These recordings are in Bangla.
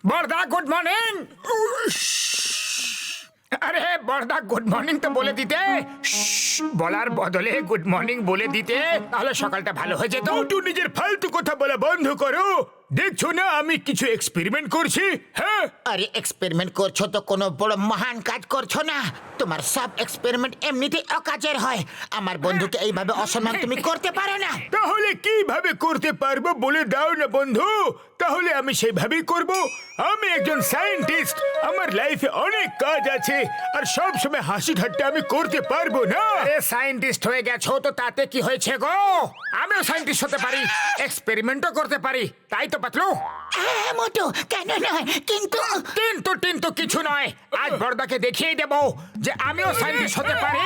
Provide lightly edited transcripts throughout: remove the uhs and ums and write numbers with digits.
বড়দা গুড মর্নিং। আরে বড়দা গুড মর্নিং তো বলে দিতে, বলার বদলে গুড মর্নিং বলে দিতে, তাহলে সকালটা ভালো হয়ে যেত। একটু নিজের ফালতু কথা বলা বন্ধ করো। দেখছো না আমি কিছু এক্সপেরিমেন্ট করছি? হ্যাঁ, আরে এক্সপেরিমেন্ট করছো তো কোনো বড় মহান কাজ করছো না। তোমার সব এক্সপেরিমেন্ট এমনিতেই অকাজের হয়। আমার বন্ধুকে এইভাবে অসম্মান তুমি করতে পারো না। তাহলে কিভাবে করতে পারবো বলে দাও না বন্ধু, তাহলে আমি সেইভাবেই করব। আমি একজন সায়েন্টিস্ট, আমার লাইফে অনেক কাজ আছে, আর সব সময় হাসি ঠাট্টা আমি করতে পারবো না। আরে সায়েন্টিস্ট হয়ে গেছো তো তাতে কি হয়েছে গো? আমিও সায়েন্টিস্ট হতে পারি, এক্সপেরিমেন্টও করতে পারি, তাই তো পাতলু। হ্যাঁ মোটু, কেন নয়, কিন্তু কিন্তু টিন্তু কিছু নয়, আজ বড়দাকে দেখিয়ে দেব যে আমিও সায়েন্টিস্ট হতে পারি।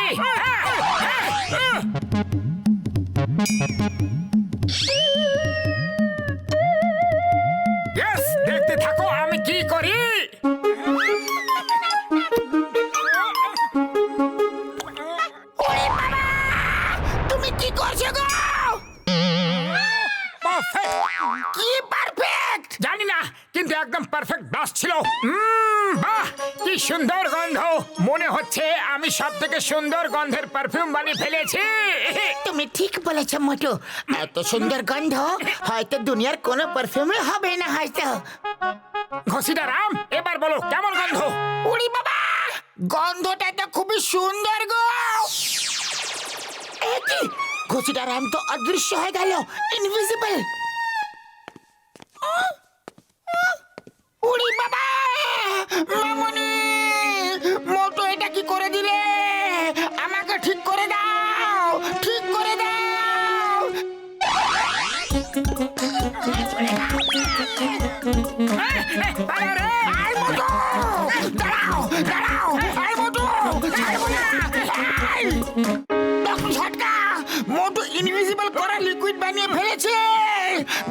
ইয়েস, দেখতে থাকো আমি কি করি। তুমি কি করছো গো? Perfect! কি পারফেক্ট! জানি না, কিন্তু একদম পারফেক্ট ব্লাস্ট ছিল। বাহ, কি সুন্দর গন্ধ! মনে হচ্ছে আমি সব থেকে সুন্দর গন্ধের পারফিউম বানিয়ে ফেলেছি। তুমি ঠিক বলেছ মোটু, এত সুন্দর গন্ধ হয়তো দুনিয়ার কোনো পারফিউমে হবে না হয়তো। ঘসিটা রাম, এবার বলো কেমন গন্ধ? উড়ি বাবা, গন্ধটা তো খুবই সুন্দর গো। এ কি, ঘসিটা রাম তো অদৃশ্য হয়ে গেল, ইনভিজিবল। উড়ি বাবা, মামনি, মোটু এটা কি করে দিলে? আমাকে ঠিক করে দাও, ঠিক করে দাও। আয় মোটু, দাঁড়াও, দাঁড়াও, আয় মোটু, ছাড়বো না। আয়। দেখো ঝটকা, মোটু ইনভিজিবল করা লিকুইড বানিয়ে ফেলেছে।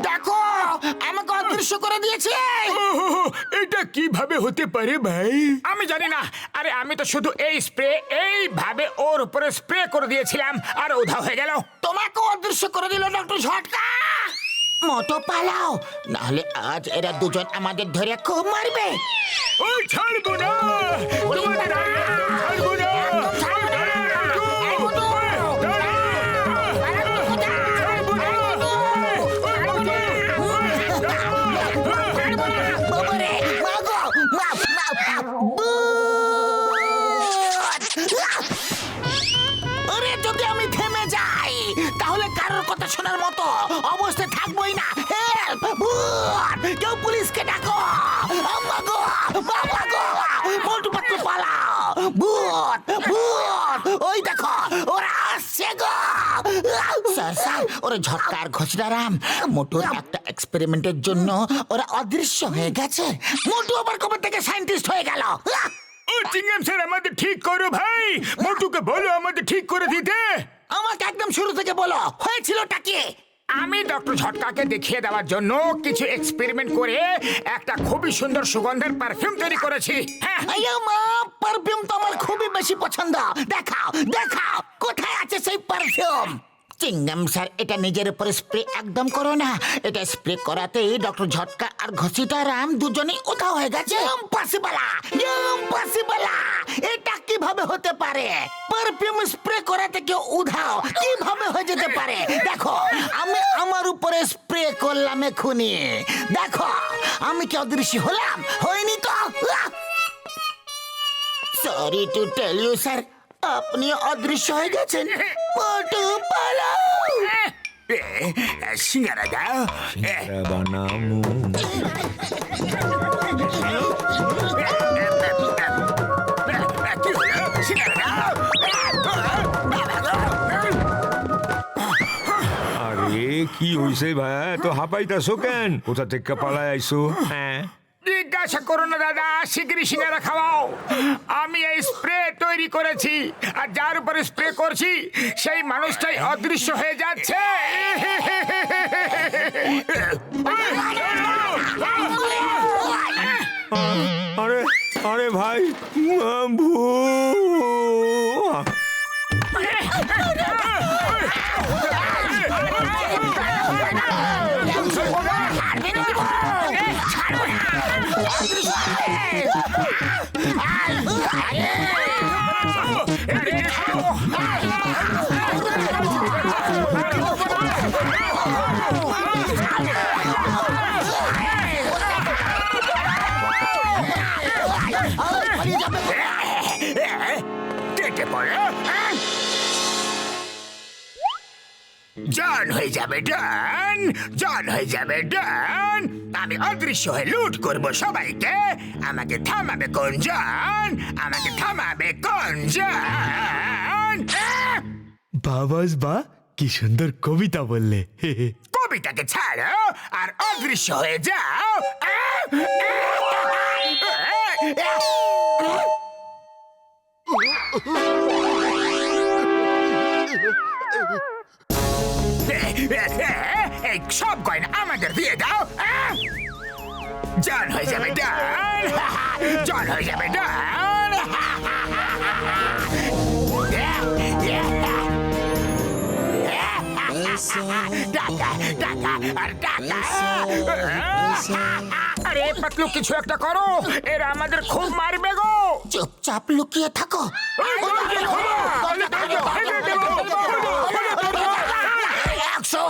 দেখো, আমাকে অদৃশ্য করে দিয়েছে। এটা কিভাবে হতে পারে ভাই? আমি জানি না। আরে আমি তো শুধু এই স্প্রে এইভাবে ওর উপরে স্প্রে করে দিয়েছিলাম আর উধাও হয়ে গেল। তোমাকে অদৃশ্য করে দিল ডক্টর ঝটকা। মোটো পালাও, নাহলে আজ এরা দুজন আমাদের ধরে খুব মারবে। ও ছাড়বো না, তোমাদের ছাড়বো না। যদি আমি থেমে যাই তাহলে কারোর কথা শোনার মতো অবস্থায় থাকবোই না। হেল্প! কেউ পুলিশকে ডাকো। আম্মা গো, বাবা গো, মোটু পাতলু পালাও। ভূত, ভূত, ওই দেখো ওরা আসছে গো। স্যার স্যার, ওরা ঝটকা আর ঘসিটারাম মোটুর একটা এক্সপেরিমেন্টের জন্য ওরা অদৃশ্য হয়ে গেছে। মোটু আবার কবে থেকে সায়েন্টিস্ট হয়ে গেল? ও চিংগাম স্যার, আমাদের ঠিক করো ভাই। মোটুকে বলো আমাদের ঠিক করে দিতে। আমাকে একদম শুরু থেকে বলো, হয়েছিলটা কি? আমি ডক্টর ঝটকাকে দেখিয়ে দেওয়ার জন্য কিছু এক্সপেরিমেন্ট করে একটা খুবই সুন্দর সুগন্ধের পারফিউম তৈরি করেছি। হ্যাঁ, আইয়া মা, পারফিউম তো আমার খুবই বেশি পছন্দ। দেখাও, দেখাও, কোথায় আছে সেই পারফিউম? চিংগাম স্যার, এটা নিজের উপরে স্প্রে একদম করো না। এটা স্প্রে করাতেই ডক্টর ঝটকা আর ঘসিটারাম দুজনেই উধাও হয়ে গেছে। Impossible, impossible! এটা কিভাবে হতে পারে? পারফিউম স্প্রে করাতে কেউ উধাও কিভাবে হয়ে যেতে পারে? দেখো, আমি আমার উপরে স্প্রে করলাম এক্ষুনি। দেখো, আমি কি অদৃশ্য হলাম? হয়নি তো। Sorry to tell you sir, আপনি অদৃশ্য হয়ে গেছেন। মোটু পালাও। সিঙ্গারা দাও। বানামু কি হলো? সিঙ্গারা দাও। আরে কি হইছে ভাই, তো হাঁপাইতাছো কেন? কোথা থেকে পালায় আইছো? হ্যাঁ, জিজ্ঞাসা করো না দাদা, শিগগিরই সিঙ্গারা খাওয়াও। আমি এই স্প্রে তৈরি করেছি, আর যার উপরে স্প্রে করছি সেই মানুষটাই অদৃশ্য হয়ে যাচ্ছে। আরে আরে ভাই, ভূত! ছাড়বো না। অদৃশ্য হয়ে। পালিয়ে যাবে। কেটে পড়ে জান হয়ে যাবে ডান, জান হয়ে যাবে ডান। আমি অদৃশ্য হয়ে লুট করব সবাইকে। আমাকে থামাবে কোন জান? আমাকে থামাবে কোন জান? বাবাস বা কি সুন্দর কবিতা বললে কবিতাকে ছাড়ো আর অদৃশ্য হয়ে যাও। এই সব গয়না আমাদের দিয়ে দাও। জান হয়ে যাবে ডান, জান হয়ে যাবে ডান। টাকা টাকা আর টাকা। আরে পাতলু কিছু একটা করো, এরা আমাদের খুব মারবে গো। চুপচাপ লুকিয়ে থাকো। একশো।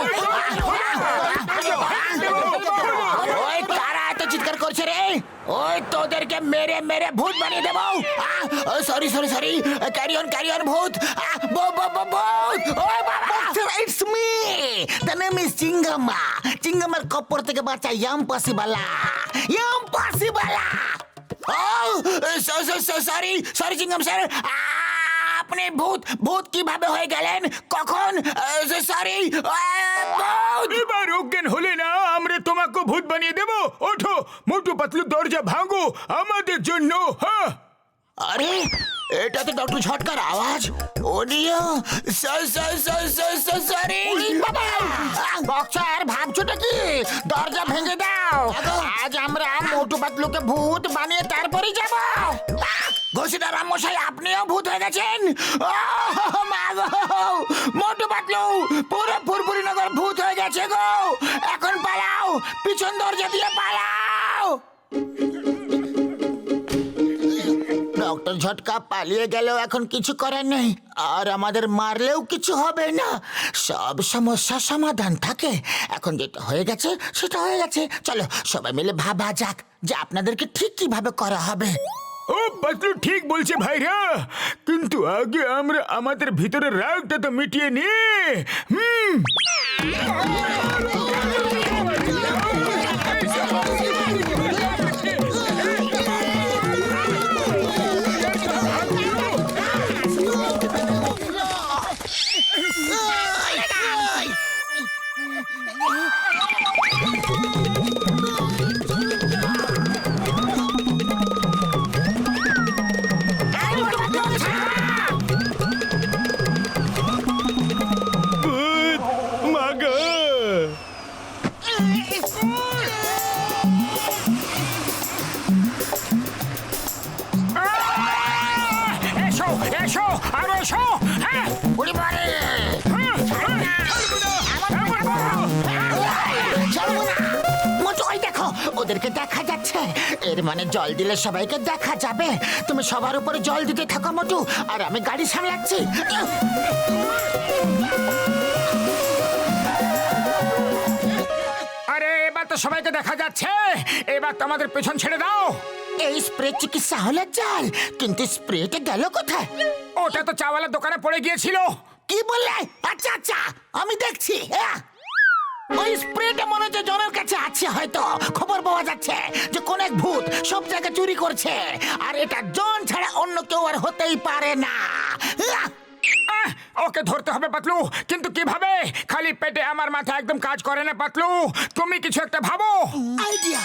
ওই কারা এত চিৎকার করছে রে? ওই তোদেরকে মেরে মেরে ভূত বানিয়ে দেবো। Sorry sorry sorry, carry on ভূত। ভূত। ওই বাবা, it's me. The name is চিঙ্গামা। চিঙ্গামার কপর থেকে বাঁচা ইম্পসিবল। সরি সরি চিঙ্গাম স্যার, আপনি ভূত কিভাবে হয়ে গেলেন? কখন? সরি ভূত। এবার অজ্ঞান হলে না আমরা তোমাকে ভূত বানিয়ে দেব। ওঠো মোটু পাতলু, দরজা ভাঙো আমাদের জন্য। হ্যাঁ, আরে এটা তো ডক্টর ঝটকার আওয়াজ। ওডিও সরি বাবা। বক্সার ভাবছোটা কি? দরজা ভেঙে দাও। আজ আমরা মোটু পাতলুকে ভূত বানিয়ে তারপরেই যাব। ঘোষিদার রামমশাই, আপনিও ভূত হয়ে গেছেন। মা গো, মোটু পাতলু পুরো ফুরফুরি নগর ভূত হয়ে গেছে গো। এখন পালাও, পিছন দরজা দিয়ে পালাও। ডক্টর ঝটকা পালিয়ে গেলেও এখন কিছু করার নেই, আর আমাদের মারলেও কিছু হবে না। সব সমস্যার সমাধান থাকে। এখন যেটা হয়ে গেছে সেটা হয়ে গেছে। চলো সবাই মিলে ভাবা যাক যে আপনাদেরকে ঠিক কিভাবে করা হবে। ও পাতলু ঠিক বলছে ভাইরা, কিন্তু আগে আমরা আমাদের ভিতরের রাগটা তো মিটিয়ে নি। এসো এসো আর এসো। হ্যাঁ উড়ি মারে। মোটু, ওই দেখো, ওদেরকে দেখা যাচ্ছে। এর মানে জল দিলে সবাইকে দেখা যাবে। তুমি সবার উপরে জল দিতে থাকো মোটু, আর আমি গাড়ি সামলাচ্ছি। আরে এবার তো সবাইকে দেখা যাচ্ছে, এবার তো আমাদের পেছন ছেড়ে দাও। এই স্প্রে চিকিৎসা হলে চাল, কিন্তু স্প্রেটা গেল কোথায়? ওটা তো চাওয়ালার দোকানে পড়ে গিয়েছিল। কি বললে? আচ্ছা আচ্ছা, আমি দেখছি। ওই স্প্রেটা মনে হচ্ছে জনের কাছে আছে। হয়তো খবর পাওয়া যাচ্ছে যে কোন এক ভূত সব জায়গায় চুরি করছে, আর এটা জন ছাড়া অন্য কেউ আর হতেই পারে না। ওকে ধরতে হবে পাতলু, কিন্তু কিভাবে? খালি পেটে আমার মাথা একদম কাজ করে না পাতলু। তুমি কিছু একটা ভাবো। আইডিয়া।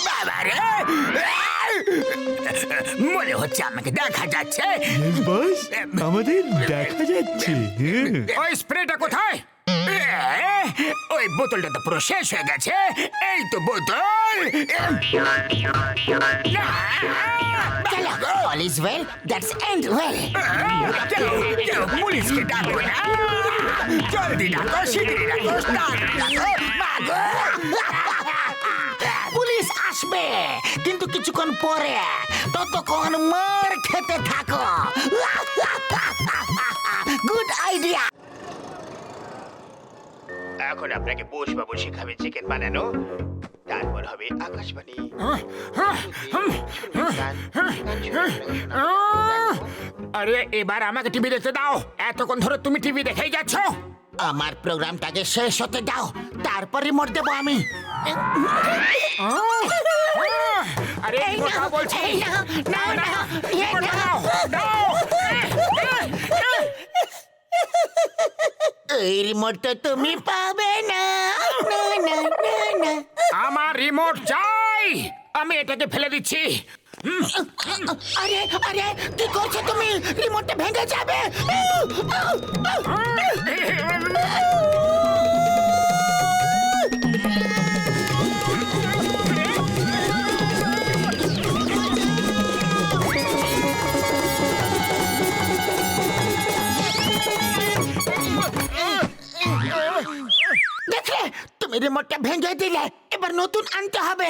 বাবারে! মনে হচ্ছে আমাকে দেখা যাচ্ছে। বস আমাদের দেখা যাচ্ছে ওই স্প্রেটা কোথায়? ওই বোতলটা তো পুরো শেষ হয়ে গেছে। এই তো বোতল। চলো, all is well, that's end well. কেউ পুলিশকে ডাকো না। জলদি ডাকো, শিগগিরই ডাকো, তাড়াতাড়ি ডাকো। মাগো! পুলিশ আসবে কিন্তু কিছুক্ষণ পরে, ততক্ষণ মার খেতে থাকো। Good idea. এখন আপনাকে বসবাবু শেখাবে চিকেন বানানো, তারপর হবে আকাশবাণী। আরে এবার আমাকে টিভি দেখতে দাও। এতক্ষণ ধরে তুমি টিভি দেখেই যাচ্ছ। আমার প্রোগ্রামটাকে শেষ হতে দাও, তারপর রিমোট দেবো আমি। আরে এই কথা বলছি। এই নাও, নাও, নাও, এই নাও। দাও, দাও। এই রিমোট তো তুমি পাবে না। না, না, না, না। আমার রিমোট চাই। আমি এটাকে ফেলে দিচ্ছি। আরে আরে কি করছো তুমি? রিমোটটা ভেঙে যাবে। দেখলে, তুমি রিমোটটা ভেঙে দিলে। এবার নতুন আনতে হবে।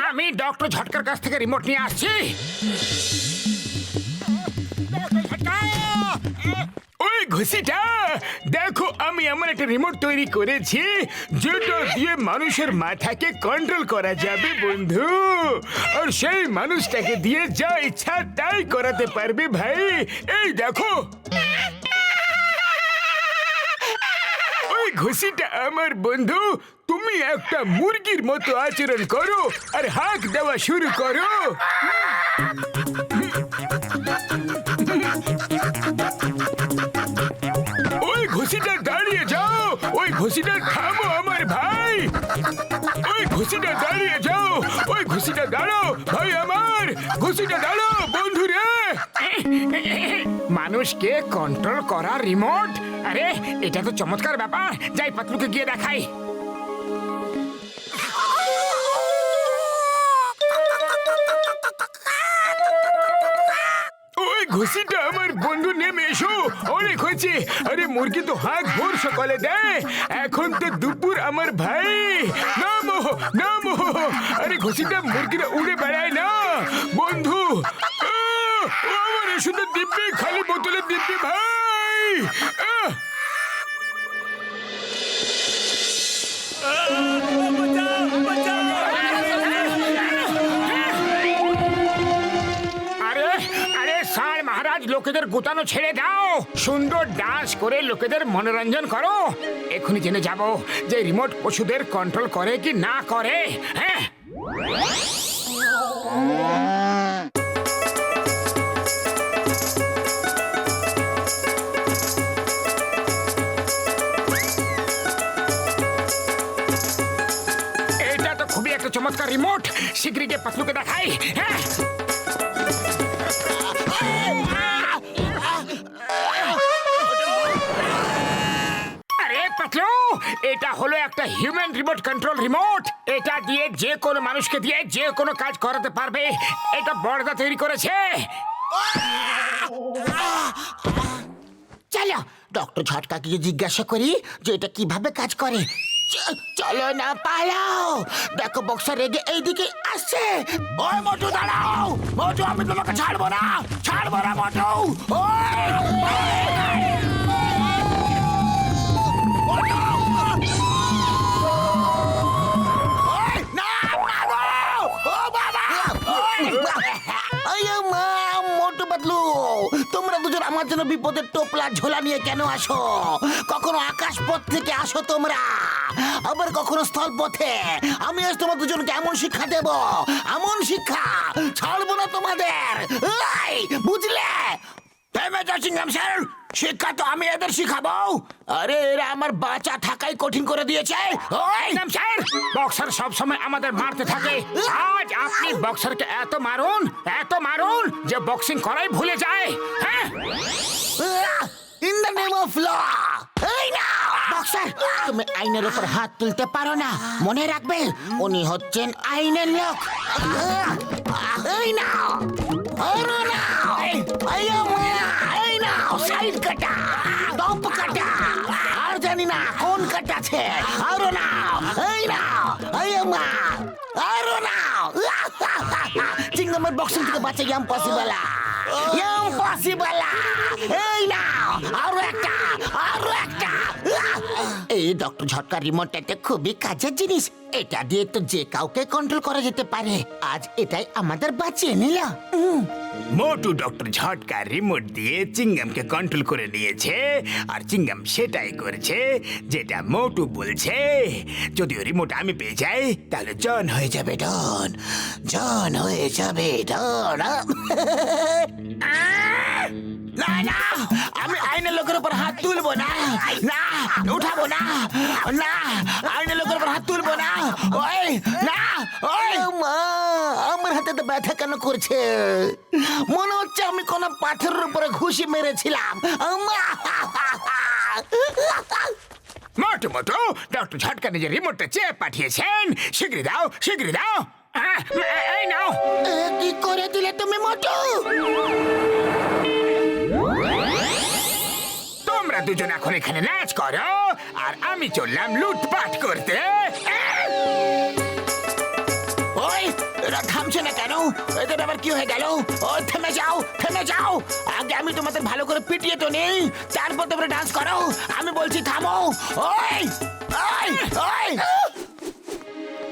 আমি ডক্টর ঝটকার কাছ থেকে রিমোট নিয়ে আসছি। ওই ঘুষিটা দেখো, আমি আমার একটা রিমোট তৈরি করেছি যেটা দিয়ে মানুষের মাথাকে কন্ট্রোল করা যাবে বন্ধু, আর সেই মানুষটাকে দিয়ে যা ইচ্ছা তাই করাতে পারবে ভাই। এই দেখো, ওই ঘুষিটা আমার বন্ধু। তুমি একটা মুরগির মতো আচরণ করো আর হাঁক দেওয়া শুরু করো। ওই ঘুষিটা দাঁড়িয়ে যাও, ওই ঘুষিটা থামো আমার ভাই। ওই ঘুষিটা দাঁড়িয়ে যাও, ওই ঘুষিটা দাঁড়াও ভাই আমার, ঘুষিটা দাঁড়াও বন্ধু রে। মানুষকে কন্ট্রোল করা রিমোট? আরে এটা তো চমৎকার ব্যাপার। যাই পাতলুকে গিয়ে দেখাই। ওই ঘুষিটা আমার বন্ধু, নেমে এসো, অনেক হয়েছে। আরে মুরগি তো হাঁক ভোর সকালে দেয়, এখন তো দুপুর আমার ভাই। নামো নামো। আরে ঘুষিটা মুরগিটা উড়ে বেড়ায় না বন্ধু। আমার শুধু দিব্যি, খালি বোতলে দিব্যি ভাই। আরে আরে স্যার মহারাজ, লোকেদের গুতানো ছেড়ে দাও। সুন্দর ডান্স করে লোকেদের মনোরঞ্জন করো। এখনই জেনে যাব যে রিমোট পশুদের কন্ট্রোল করে কি না করে। হ্যাঁ, এটা তো খুবই একটা চমৎকার রিমোট। শীঘ্রই গিয়ে পাতলুকে দেখাই। হ্যাঁ, আরে পাতলু, এটা হলো একটা হিউম্যান রিমোট কন্ট্রোল রিমোট। এটা দিয়ে যে কোনো মানুষকে দিয়ে যে কোনো কাজ করাতে পারবে। এটা বড়দা তৈরি করেছে। চলো, ডক্টর ঝটকাকে জিজ্ঞাসা করি যে এটা কিভাবে কাজ করে। চলো না, পালাও। দেখো বক্সার রেগে এইদিকে আসছে। ওই মোটু দাঁড়াও। মোটু, আমি তোমাকে ছাড়বো না, ছাড়বো না মোটু। ওই, না, না গো! ও বাবা! আরে মা, মোটু পাতলু, তোমরা দুজন আমার জন্য বিপদের টোপলা ঝোলা নিয়ে কেন আসো? কখনো আকাশ পথ থেকে আসো তোমরা, আবার কখনো স্থল পথে। আমি আজ তোমার দুজনকে এমন শিক্ষা দেব, এমন শিক্ষা, ছাড়বো না তোমাদের। এই, বুঝলে? থেমে যাও চিংগাম স্যার, শিক্ষা তো আমি এদের শিখাবো। আরে এরা আমার বাঁচা থাকাই কঠিন করে দিয়েছে। ওই স্যার, বক্সার সব সময় আমাদের মারতে থাকে। আজ আপনি বক্সারকে এত মারুন যে বক্সিং করাই ভুলে যায়। হ্যাঁ, in the name of law. এই না বক্সার, তুমি আইনের উপর হাত তুলতে পারো না, মনে রাখবে উনি হচ্ছেন আইনের লোক। এই না আরো না, এই না সাইড কাটা, টপ কাটা, আর জানি না কোন কাটাছে। আরো না, এই না আরো না। চিংগামের বক্সিং থেকে বাঁচা ইম্পসিবল, ইম্পসিবল। এই না আরো একটা। এই ডক্টর ঝটকা রিমোটটা খুবই কাজের জিনিস। এটা দিয়ে তো যে কাউকে কন্ট্রোল করা যেতে পারে। আজ এটাই আমাদের বাঁচিয়ে নিল। মোটু ডক্টর ঝটকা রিমোট দিয়ে চিংগামকে কন্ট্রোল করে নিয়েছে, আর চিংগাম সেটাই করছে যেটা মোটু বলছে। যদিও রিমোট আমি পেয়ে যাই তাহলে জন হয়ে যাবে ডন, জন হয়ে যাবে ডন। না না, আমি আইনের লোকের উপর হাত তুলবো না, না উঠাবো না, না আইনের লোকের উপর হাত তুলবো না। ওই না, ওই মা, আমার হাতে তো ব্যথা কেন করছে? মনে হচ্ছে আমি কোন পাথরের উপরে ঘুষি মেরেছিলাম। মোটু ডক্টর ঝটকা নিজের রিমোটটা চেয়ে পাঠিয়েছেন। শিগগিরই দাও। এই নাও। কি করে দিলে তুমি মোটু? তোমরা দুজন এখন এখানে নাচ করো, আর আমি চললাম লুটপাট করতে। ওই এরা থামছে না কেন? এদের আবার কি হয়ে গেল? ও থেমে যাও। আগে আমি তোমাদের ভালো করে পিটিয়ে তো নেই, তারপর তোমরা ডান্স করো। আমি বলছি থামো। ওই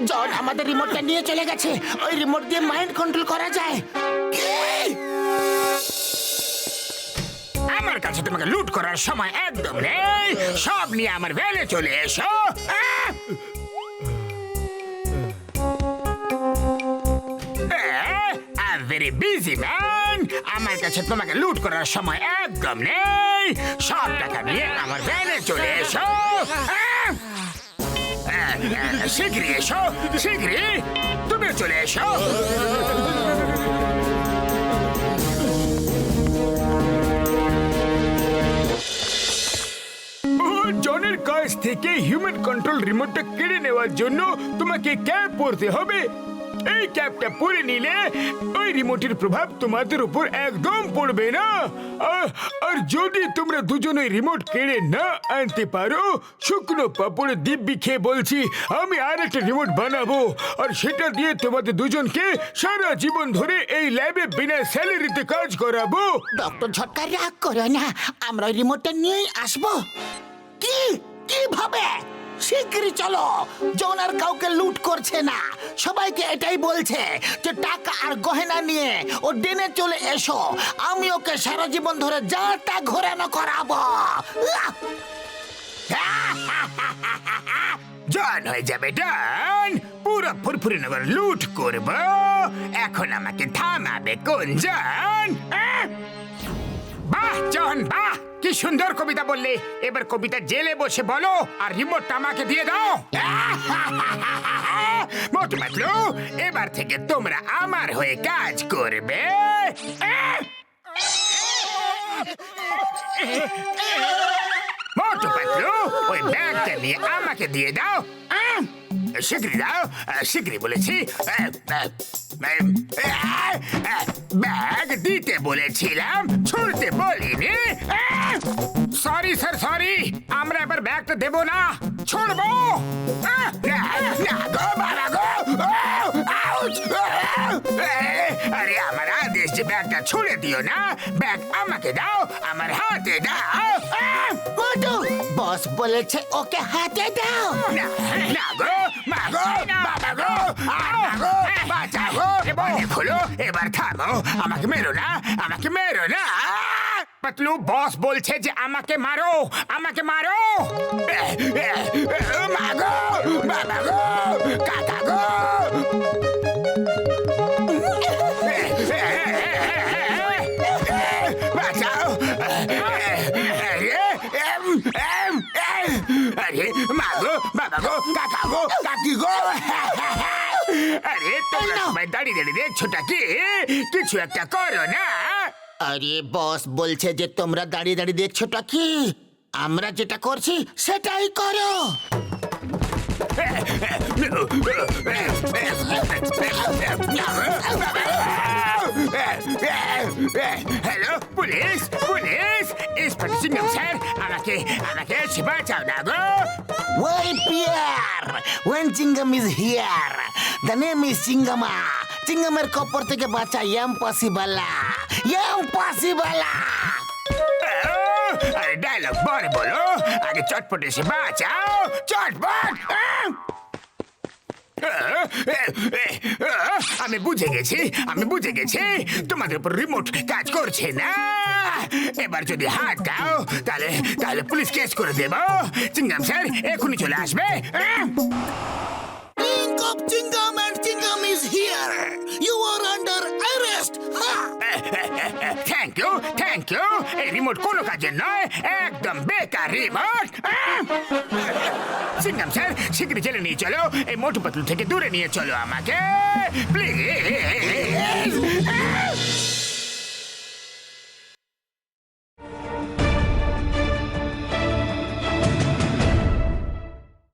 জন আমাদের রিমোটটা নিয়ে চলে গেছে। ওই রিমোট দিয়ে মাইন্ড কন্ট্রোল করা যায়। আমার কাছে তোমাকে লুট করার সময় একদম নেই। সব নিয়ে আমার ভ্যানে চলে এসো। ভেরি বিজি ম্যান, আমার কাছে তোমাকে লুট করার সময় একদম নেই। সব টাকা নিয়ে আমার ভ্যানে চলে এসো। শীঘ্রই তুমি চলে এসো। জনের কাছ থেকে হিউম্যান কন্ট্রোল রিমোটটা কেড়ে নেওয়ার জন্য তোমাকে ক্যাপ পরতে হবে। এই ক্যাপটা পরে নিলে ওই রিমোটের প্রভাব তোমাদের উপর একদম পড়বে না। আর যদি তোমরা দুজন ওই রিমোট কেড়ে না আনতে পারো, শুকনো পাপড়ে দিব্যি খেয়ে বলছি আমি আর একটা রিমোট বানাবো, আর সেটা দিয়ে তোমাদের দুজনকে সারা জীবন ধরে এই ল্যাবে বিনা স্যালারিতে কাজ করাবো। ডক্টর ঝটকা রাগ করো না, আমরা ওই রিমোটটা নিয়েই আসবো। কিভাবে? শিগগিরই চলো। জন আর কাউকে লুট করছে না, সবাইকে এটাই বলছে যে টাকা আর গয়না নিয়ে ও ডেনে চলে এসো। আমি ওকে সারা জীবন ধরে যা তা ঘোরানো করাবো। জন হয়ে যাবে ডন, পুরো ফুরফুরি নগর লুট করব। এখন আমাকে থামাবে কোন জন? বাহ জন বাহ, কি সুন্দর কবিতা বললে। এবার কবিতা জেলে বসে বলো, আর রিমোটটা আমাকে দিয়ে দাও। মোটু পাতলু, এবার থেকে তোমরা আমার হয়ে কাজ করবে। মোটু পাতলু, ওই ব্যাগটা নিয়ে আমাকে দিয়ে দাও। শীঘ্রই বলেছি। ব্যাগ দিতে বলেছিলাম, ছুড়তে বলিনি। Sorry sir, sorry. আমরা এবার ব্যাগটা দেব না, ছুড়বো। আরে আমার আদেশ যে ব্যাগটা ছুড়ে দিও না। ব্যাগ আমাকে দাও, আমার হাতে দাও। মোটু, বস বলেছে ওকে হাতে দাও। না গো, মা গো, বাবা গো, বাঁচা গো। খোলো, এবার থামো। আমাকে মেরো না, পাতলু, বস বলছে যে আমাকে মারো। মা গো, বাবা গো, কাকা গো। বাঁচাও। বাবা গো কাকা গো কাকি গো আরে তোমরা না। সবাই দাঁড়িয়ে দাঁড়িয়ে দেখছোটা কি কিছু একটা করো না আরে বস বলছে যে তোমরা দাঁড়িয়ে দাঁড়িয়ে দেখছোটা কি আমরা যেটা করছি সেটাই করো। হ্যালো পুলিশ পুলিশ ইন্সপেক্টর সিংহ স্যার আমাকে আমাকে এসে বাঁচাও না গো Why Pierre? When Chingam is here, the name is Chingama. চিঙ্গামের কপর থেকে বাঁচা ইম্পসিবল ইম্পসিবল। আরে ডায়লগ বল বলো আগে চটপট এসে বাঁচাও চটপট আমি বুঝে গেছি তোমাদের উপর রিমোট কাজ করছে না এবার যদি হাত দাও তাহলে তাহলে পুলিশ কেস করে দেব চিংগাম স্যার এখনই চলে আসবে Think of Chingam and Chingam is here. You are under arrest. Thank you এই রিমোট কোনো কাজের নয় একদম বেকার রিমোট সিংগাম স্যার শিগগিরই জেলে নিয়ে চলো এই মোটু পাতলু থেকে দূরে নিয়ে চলো আমাকে প্লিজ